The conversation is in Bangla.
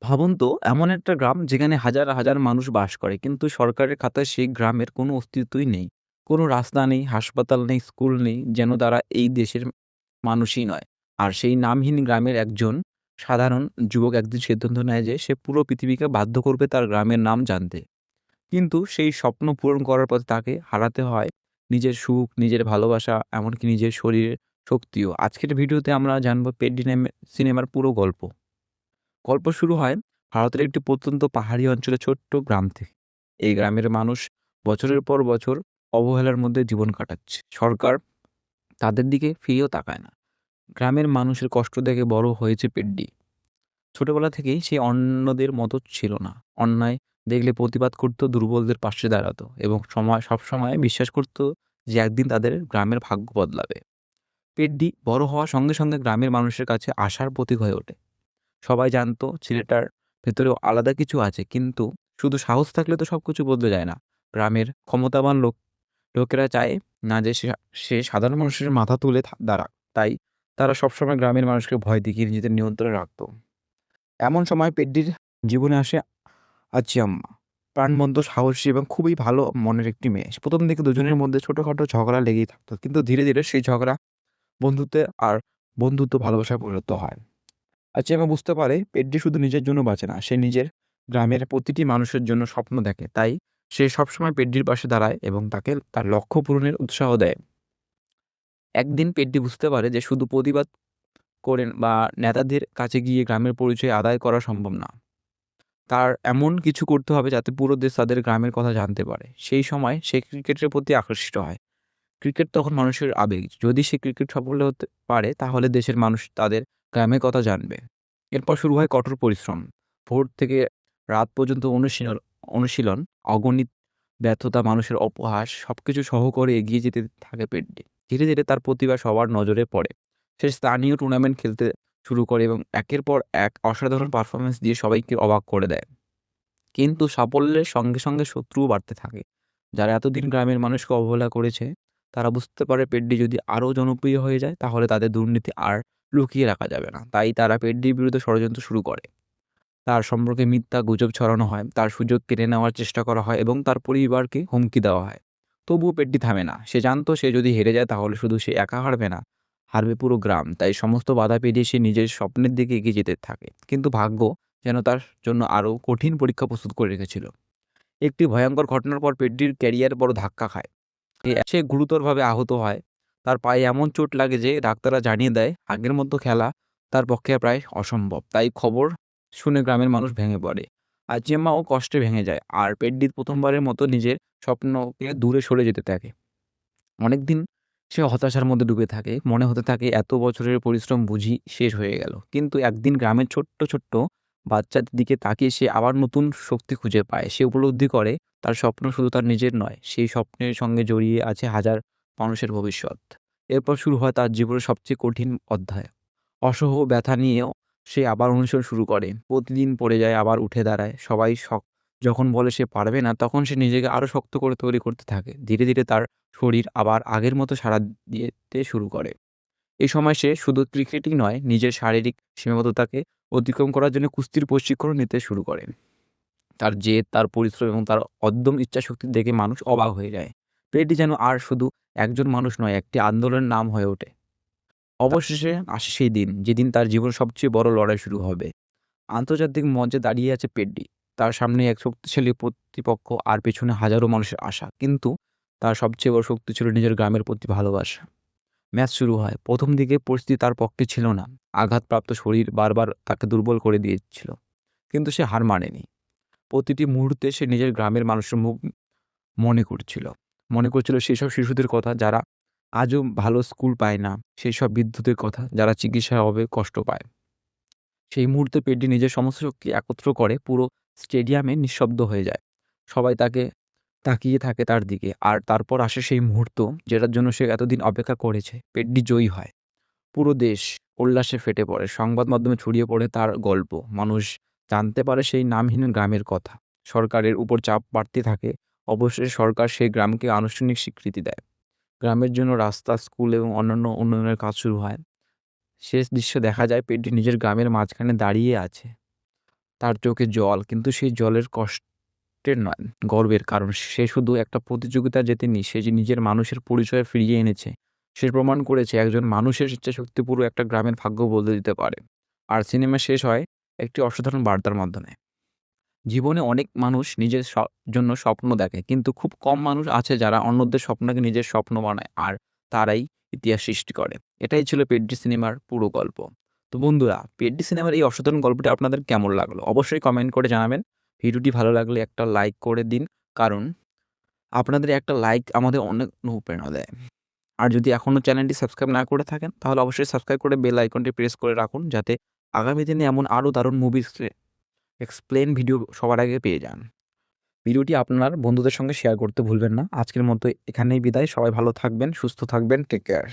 ভাবুন তো এমন একটা গ্রাম যেখানে হাজার, হাজার মানুষ বাস করে। কিন্তু সরকারের খাতায় সেই গ্রামের কোনো অস্তিত্বই নেই। কোনো রাস্তা নেই, হাসপাতাল নেই, স্কুল নেই, যেন তারা এই দেশের মানুষই নয়। আর সেই নামহীন গ্রামের একজন সাধারণ যুবক একদিন সিদ্ধান্ত নেয় যে সে পুরো পৃথিবীকে বাধ্য করবে তার গ্রামের নাম জানতে। কিন্তু সেই স্বপ্ন পূরণ করার পথে তাকে হারাতে হয় নিজের সুখ, নিজের ভালোবাসা, এমনকি নিজের শরীরের শক্তিও। আজকের ভিডিওতে আমরা জানবো পেড্ডি সিনেমার পুরো গল্প। গল্প শুরু হয় ভারতের একটি প্রত্যন্ত পাহাড়ি অঞ্চলে ছোট্ট গ্রাম থেকে। এই গ্রামের মানুষ বছরের পর বছর অবহেলার মধ্যে জীবন কাটাচ্ছে। সরকার তাদের দিকে ফিরেও তাকায় না। গ্রামের মানুষের কষ্ট দেখে বড় হয়েছে পেড্ডি। ছোটবেলা থেকেই সে অন্যদের মতো ছিল না। অন্যায় দেখলে প্রতিবাদ করত, দুর্বলদের পাশে দাঁড়াতো এবং সবসময় বিশ্বাস করত যে একদিন তাদের গ্রামের ভাগ্য বদলাবে। পেড্ডি বড় হওয়ার সঙ্গে সঙ্গে গ্রামের মানুষের কাছে আশার প্রতীক হয়ে ওঠে। সবাই জানতো ছেলেটার ভেতরেও আলাদা কিছু আছে। কিন্তু শুধু সাহস থাকলে তো সবকিছু বদলে যায় না। গ্রামের ক্ষমতাবান লোকেরা চায় না যে সে সাধারণ মানুষের মাথা তুলে দাঁড়াক। তাই তারা সবসময় গ্রামের মানুষকে ভয় দেখিয়ে নিজেদের নিয়ন্ত্রণে রাখত। এমন সময় পেড্ডির জীবনে আসে আচ্চিয়াম্মা। প্রাণবন্ত, সাহসী এবং খুবই ভালো মনের একটি মেয়ে। প্রথম দিকে দুজনের মধ্যে ছোটখাটো ঝগড়া লেগেই থাকতো। কিন্তু ধীরে, ধীরে সেই ঝগড়া বন্ধুত্বে আর বন্ধুত্ব ভালোবাসায় পরিণত হয়। আচ্চিয়াম্মা বুঝতে পারে পেড্ডি শুধু নিজের জন্য বাঁচে না, সে নিজের গ্রামের প্রতিটি মানুষের জন্য স্বপ্ন দেখে। তাই সে সবসময় পেড্ডির পাশে দাঁড়ায় এবং তাকে তার লক্ষ্য পূরণের উৎসাহ দেয়। একদিন পেড্ডি বুঝতে পারে যে শুধু প্রতিবাদ করেন বা নেতাদের কাছে গিয়ে গ্রামের পরিচয় আদায় করা সম্ভব না। তার এমন কিছু করতে হবে যাতে পুরো দেশ তাদের গ্রামের কথা জানতে পারে। সেই সময় সে ক্রিকেটের প্রতি আকর্ষিত হয়। ক্রিকেট তখন মানুষের আবেগ। যদি সে ক্রিকেট সফল হতে পারে তাহলে দেশের মানুষ তাদের গ্রামের কথা জানবে। এরপর শুরু হয় কঠোর পরিশ্রম। ভোর থেকে রাত পর্যন্ত অনুশীলন, অগণিত ব্যর্থতা, মানুষের অপহাস সবকিছু সহ করে এগিয়ে যেতে থাকে পেড্ডি। ধীরে, ধীরে তার প্রতিভা সবার নজরে পড়ে। সে স্থানীয় টুর্নামেন্ট খেলতে শুরু করে এবং একের পর এক অসাধারণ পারফরম্যান্স দিয়ে সবাইকে অবাক করে দেয়। কিন্তু সাফল্যের সঙ্গে, সঙ্গে শত্রুও বাড়তে থাকে। যারা এতদিন গ্রামের মানুষকে অবহেলা করেছে, তারা বুঝতে পারে পেড্ডি যদি আরও জনপ্রিয় হয়ে যায়, তাহলে তাদের দুর্নীতি আর লুকিয়ে রাখা যাবে না। তাই তারা পেড্ডির বিরুদ্ধে ষড়যন্ত্র শুরু করে। তার সম্পর্কে মিথ্যা গুজব ছড়ানো হয়, তার সুযোগ কেড়ে নেওয়ার চেষ্টা করা হয় এবং তার পরিবারকে হুমকি দেওয়া হয়। তবুও পেড্ডি থামে না। সে জানতো সে যদি হেরে যায় তাহলে শুধু সে একা হারবে না, হারবে পুরো গ্রাম। তাই সমস্ত বাধা পেরিয়ে সে নিজের স্বপ্নের দিকে এগিয়ে যেতে থাকে। কিন্তু ভাগ্য যেন তার জন্য আরও কঠিন পরীক্ষা প্রস্তুত করে রেখেছিল। একটি ভয়ঙ্কর ঘটনার পর পেড্ডির ক্যারিয়ার বড় ধাক্কা খায়। সে গুরুতরভাবে আহত হয়। তার পায়ে এমন চোট লাগে যে ডাক্তাররা জানিয়ে দেয় আগের মতো খেলা তার পক্ষে প্রায় অসম্ভব। তাই খবর শুনে গ্রামের মানুষ ভেঙে পড়ে। আচিয়াম্মাও কষ্টে ভেঙে যায়। আর পেড্ডি প্রথমবারের মতো নিজের স্বপ্নকে দূরে সরে যেতে থাকে। অনেকদিন সে হতাশার মধ্যে ডুবে থাকে। মনে হতে থাকে এত বছরের পরিশ্রম বুঝি শেষ হয়ে গেল। কিন্তু একদিন গ্রামের ছোট্ট, ছোট্ট বাচ্চাদের দিকে তাকিয়ে সে আবার নতুন শক্তি খুঁজে পায়। সে উপলব্ধি করে তার স্বপ্ন শুধু তার নিজের নয়, সেই স্বপ্নের সঙ্গে জড়িয়ে আছে হাজার মানুষের ভবিষ্যৎ। এরপর শুরু হয় তার জীবনের সবচেয়ে কঠিন অধ্যায়। অসহ ব্যথা নিয়েও সে আবার অনুশীলন শুরু করে। প্রতিদিন পড়ে যায়, আবার উঠে দাঁড়ায়। সবাই যখন বলে সে পারবে না, তখন সে নিজেকে আরও শক্ত করে তৈরি করতে থাকে। ধীরে, ধীরে তার শরীর আবার আগের মতো সাড়া দিতে শুরু করে। এই সময় সে শুধু ক্রিকেটই নয়, নিজের শারীরিক সীমাবদ্ধতাকে অতিক্রম করার জন্য কুস্তির প্রশিক্ষণও নিতে শুরু করে। তার জেদ, তার পরিশ্রম এবং তার অদ্যম ইচ্ছাশক্তি দেখে মানুষ অবাক হয়ে যায়। পেরেটি যেন আর শুধু একজন মানুষ নয়, একটি আন্দোলনের নাম হয়ে ওঠে। অবশেষে আসে সেই দিন, যেদিন তার জীবনের সবচেয়ে বড় লড়াই শুরু হবে। আন্তর্জাতিক মঞ্চে দাঁড়িয়ে আছে পেড্ডি। তার সামনে এক শক্তিশালী প্রতিপক্ষ আর পেছনে হাজারো মানুষের আশা। কিন্তু তার সবচেয়ে বড় শক্তি ছিল নিজের গ্রামের প্রতি ভালোবাসা। ম্যাচ শুরু হয়। প্রথম দিকে পরিস্থিতি তার পক্ষে ছিল না। আঘাতপ্রাপ্ত শরীর বারবার তাকে দুর্বল করে দিয়েছিল। কিন্তু সে হার মানেনি। প্রতিটি মুহূর্তে সে নিজের গ্রামের মানুষের মুখ মনে করছিল। মনে করছিল সেসব শিশুদের কথা যারা আজও ভালো স্কুল পায় না, সেসব বৃদ্ধদের কথা যারা চিকিৎসার অভাবে কষ্ট পায়। সেই মুহূর্তে পেড্ডি নিজের সমস্ত শক্তি একত্র করে পুরো স্টেডিয়ামে নিঃশব্দ হয়ে যায়। সবাই তাকে তাকিয়ে থাকে তার দিকে। আর তারপর আসে সেই মুহূর্ত যেটার জন্য সে এতদিন অপেক্ষা করেছে। পেড্ডি জয়ী হয়। পুরো দেশ উল্লাসে ফেটে পড়ে। সংবাদ মাধ্যমে ছড়িয়ে পড়ে তার গল্প। মানুষ জানতে পারে সেই নামহীন গ্রামের কথা। সরকারের উপর চাপ বাড়তে থাকে। অবশেষে সরকার সেই গ্রামকে আনুষ্ঠানিক স্বীকৃতি দেয়। গ্রামের জন্য রাস্তা, স্কুল এবং অন্যান্য উন্নয়নের কাজ শুরু হয়। শেষ দৃশ্যে দেখা যায় পেড্ডি নিজের গ্রামের মাঝখানে দাঁড়িয়ে আছে। তার চোখে জল, কিন্তু সেই জলের কষ্টের নয়, গর্বের। কারণ সে শুধু একটা প্রতিযোগিতা জেতেনি, সে যে নিজের মানুষের পরিচয় ফিরিয়ে এনেছে। সে প্রমাণ করেছে একজন মানুষের ইচ্ছাশক্তি পুরো একটা গ্রামের ভাগ্য বদলে দিতে পারে। আর সিনেমা শেষ হয় একটি অসাধারণ বার্তার মাধ্যমে। জীবনে অনেক মানুষ নিজের জন্য স্বপ্ন দেখে, কিন্তু খুব কম মানুষ আছে যারা অন্যদের স্বপ্নকে নিজের স্বপ্ন বানায়, আর তারাই ইতিহাস সৃষ্টি করে। এটাই ছিল পেড্ডি সিনেমার পুরো গল্প। তো বন্ধুরা, পেড্ডি সিনেমার এই অসাধারণ গল্পটি আপনাদের কেমন লাগলো অবশ্যই কমেন্ট করে জানাবেন। ভিডিওটি ভালো লাগলে একটা লাইক করে দিন, কারণ আপনাদের একটা লাইক আমাদের অনেক অনুপ্রেরণা দেয়। আর যদি এখনও চ্যানেলটি সাবস্ক্রাইব না করে থাকেন, তাহলে অবশ্যই সাবস্ক্রাইব করে বেল আইকনটি প্রেস করে রাখুন, যাতে আগামী দিনে এমন আরও দারুণ মুভি এক্সপ্লেন ভিডিও সবার আগে পেয়ে যান। ভিডিওটি আপনার বন্ধুদের সঙ্গে শেয়ার করতে ভুলবেন না। আজকের মতো এখানেই বিদায়। সবাই ভালো থাকবেন, সুস্থ থাকবেন। Take care.